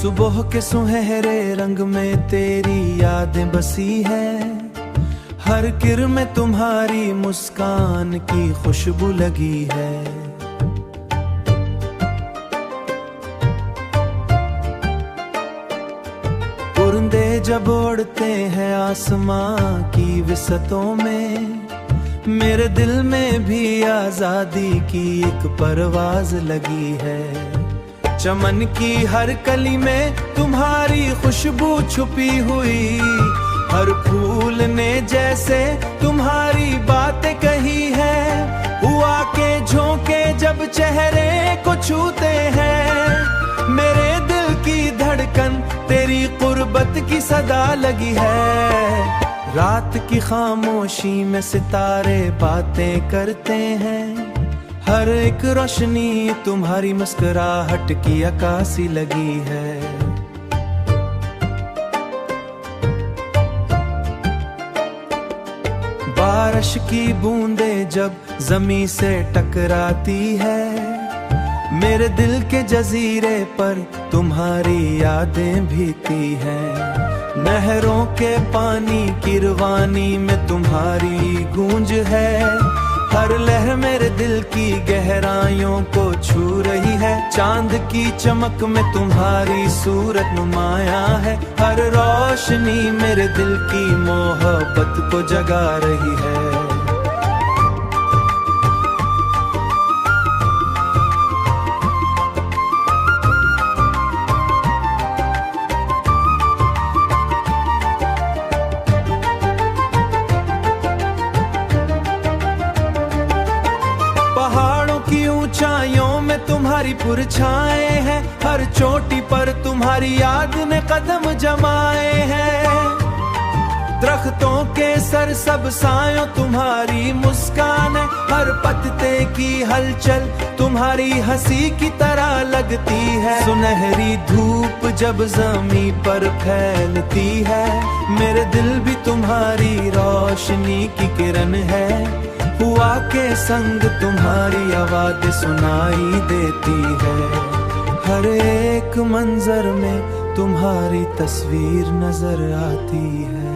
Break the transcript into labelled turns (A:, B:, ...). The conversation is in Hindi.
A: सुबह के सुनहरे रंग में तेरी यादें बसी है, हर किर में तुम्हारी मुस्कान की खुशबू लगी है। परिंदे जब उड़ते हैं आसमां की विसतों में, मेरे दिल में भी आजादी की एक परवाज लगी है। चमन की हर कली में तुम्हारी खुशबू छुपी हुई, हर फूल ने जैसे तुम्हारी बातें कही है। हुआ के झोंके जब चेहरे को छूते हैं, मेरे दिल की धड़कन तेरी कुर्बत की सदा लगी है। रात की खामोशी में सितारे बातें करते हैं, हर एक रोशनी तुम्हारी मुस्कुराहट की अक्कासी लगी है। बारिश की बूंदें जब जमीन से टकराती है, मेरे दिल के जजीरे पर तुम्हारी यादें भीती हैं। नहरों के पानी की रवानी में तुम्हारी गूंज है, हर लहर मेरे दिल की गहराइयों को छू रही है। चांद की चमक में तुम्हारी सूरत नुमाया है, हर रोशनी मेरे दिल की मोहब्बत को जगा रही है। पहाड़ों की ऊंचाइयों में तुम्हारी पुरछाएं हैं, हर चोटी पर तुम्हारी याद ने कदम जमाए हैं। दरख्तों के सर सब सायों तुम्हारी मुस्कान है, हर पत्ते की हलचल तुम्हारी हंसी की तरह लगती है। सुनहरी धूप जब ज़मीं पर फैलती है, मेरे दिल भी तुम्हारी रोशनी की किरण है। हुआ के संग तुम्हारी आवाज़ सुनाई देती है, हर एक मंजर में तुम्हारी तस्वीर नजर आती है।